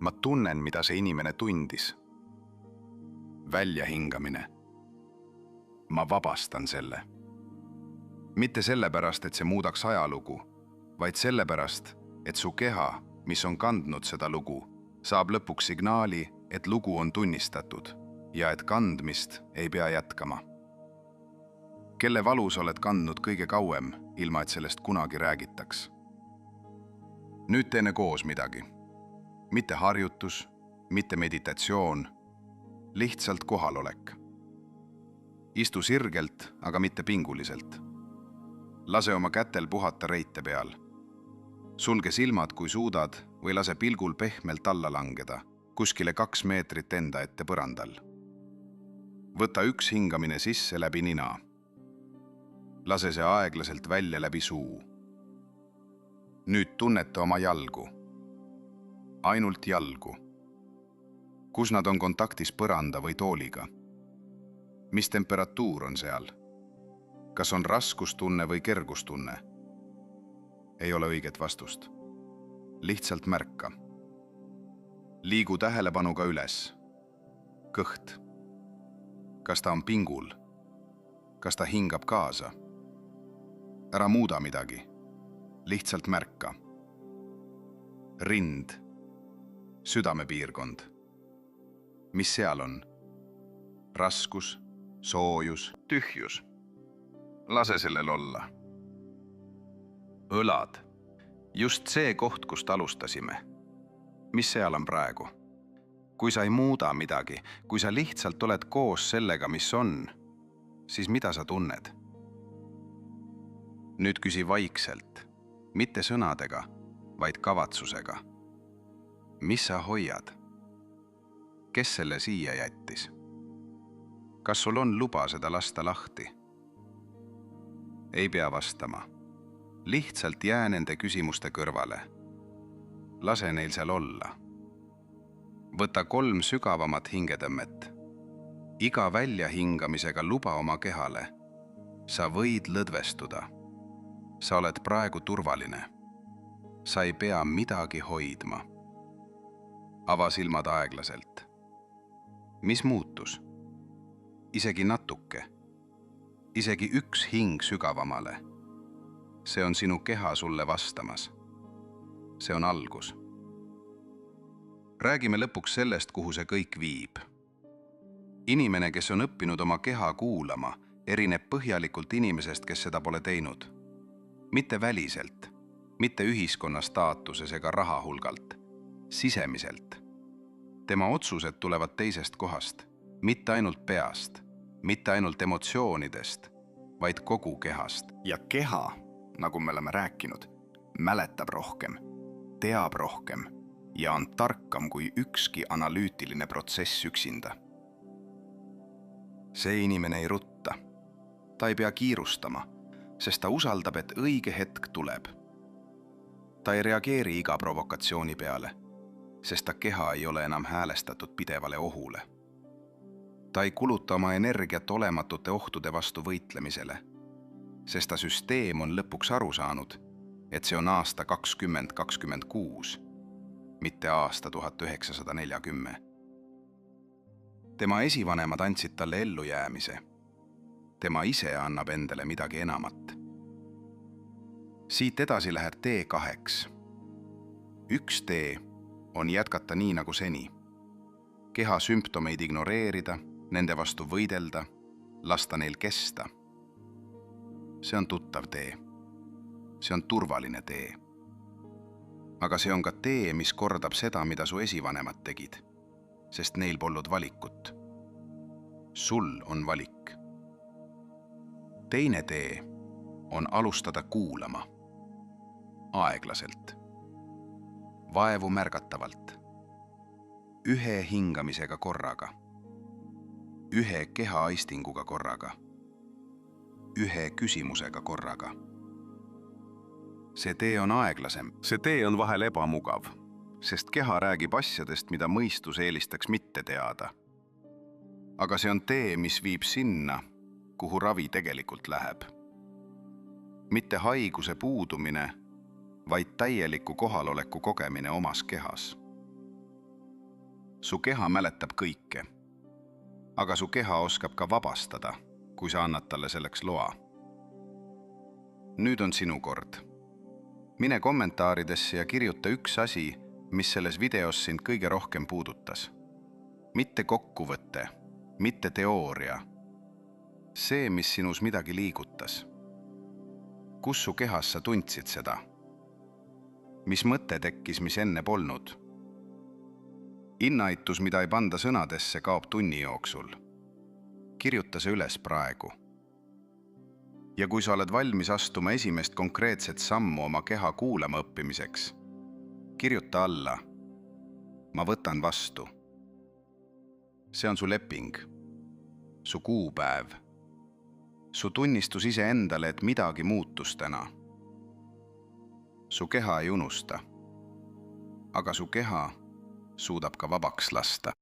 Ma tunnen, mida see inimene tundis. Väljahingamine. Ma vabastan selle. Mitte sellepärast, et see muudaks ajalugu, vaid sellepärast, et su keha, mis on kandnud seda lugu, saab lõpuks signaali, et lugu on tunnistatud ja et kandmist ei pea jätkama. Kelle valu sa oled kandnud kõige kauem, ilma et sellest kunagi räägitaks? Nüüd teeme koos midagi. Mitte harjutus, mitte meditatsioon, lihtsalt kohalolek. Istu sirgelt, aga mitte pinguliselt. Lase oma kätel puhata reite peal. Sulge silmad, kui suudad, või lase pilgul pehmelt alla langeda, kuskile 2 meetrit enda ette põrandal. Võta üks hingamine sisse läbi nina. Lase see aeglaselt välja läbi suu. Nüüd tunneta oma jalgu. Ainult jalgu. Kus nad on kontaktis põranda või tooliga? Mis temperatuur on seal? Kas on raskustunne või kergustunne? Ei ole õiget vastust. Lihtsalt märka. Liigu tähelepanuga üles. Kõht. Kas ta on pingul? Kas ta hingab kaasa? Ära muuda midagi. Lihtsalt märka. Rind. Südamepiirkond. Mis seal on? Raskus, soojus, tühjus. Lase sellel olla. Õlad. Just see koht, kust alustasime. Mis seal on praegu? Kui sa ei muuda midagi, kui sa lihtsalt oled koos sellega, mis on, siis mida sa tunned? Nüüd küsi vaikselt, mitte sõnadega, vaid kavatsusega. Mis sa hoiad? Kes selle siia jättis? Kas sul on luba seda lasta lahti? Ei pea vastama. Lihtsalt jää nende küsimuste kõrvale. Lase neil seal olla. Võta 3 sügavamat hingetõmmet. Iga väljahingamisega luba oma kehale. Sa võid lõdvestuda. Sa oled praegu turvaline. Sa ei pea midagi hoidma. Ava silmad aeglaselt. Mis muutus? Isegi natuke. Isegi üks hing sügavamale. See on sinu keha sulle vastamas. See on algus. Räägime lõpuks sellest, kuhu see kõik viib. Inimene, kes on õppinud oma keha kuulama, erineb põhjalikult inimesest, kes seda pole teinud. Mitte väliselt, mitte ühiskonna staatuses ega raha hulgalt, sisemiselt. tema otsused tulevad teisest kohast, mitte ainult peast, mitte ainult emotsioonidest, vaid kogu kehast. Ja keha, nagu me oleme rääkinud, mäletab rohkem, teab rohkem ja on tarkam kui ükski analüütiline protsess üksinda. See inimene ei rutta. Ta ei pea kiirustama, sest ta usaldab, et õige hetk tuleb. Ta ei reageeri iga provokatsiooni peale, sest ta keha ei ole enam häälestatud pidevale ohule. Ta ei kuluta oma energiat olematute ohtude vastu võitlemisele, sest ta süsteem on lõpuks aru saanud, et see on aasta 2026, mitte aasta 1940. Tema esivanemad andsid talle ellujäämise. Tema ise annab endale midagi enamat. Siit edasi läheb tee 2. Üks tee on jätkata nii nagu seni. Keha sümptomeid ignoreerida, nende vastu võidelda, lasta neil kesta. See on tuttav tee. See on turvaline tee. Aga see on ka tee, mis kordab seda, mida su esivanemad tegid, sest neil polnud valikut. Sul on valik. Teine tee on alustada kuulama. Aeglaselt. Vaevu märgatavalt. Ühe hingamisega korraga. Ühe kehaaistinguga korraga. Ühe küsimusega korraga. See tee on aeglasem. See tee on vahel ebamugav, sest keha räägib asjadest, mida mõistus eelistaks mitte teada. Aga see on tee, mis viib sinna, kuhu ravi tegelikult läheb. Mitte haiguse puudumine, vaid täieliku kohaloleku kogemine omas kehas. Su keha mäletab kõike, aga su keha oskab ka vabastada, kui sa annad talle selleks loa. Nüüd on sinu kord. Mine kommentaaridesse ja kirjuta üks asi, mis selles videos sind kõige rohkem puudutas. Mitte kokkuvõte, mitte teooria. See, mis sinus midagi liigutas. Kus su kehas sa tundsid seda? Mis mõte tekkis, mis enne polnud? Innaitus, mida ei panda sõnadesse, kaob tunni jooksul. Kirjuta see üles praegu. Ja kui sa oled valmis astuma esimest konkreetset sammu oma keha kuulama õppimiseks, kirjuta alla. Ma võtan vastu. See on su leping. Su kuupäev. Su tunnistus iseendale, et midagi muutus täna. Su keha ei unusta. Aga su keha suudab ka vabaks lasta.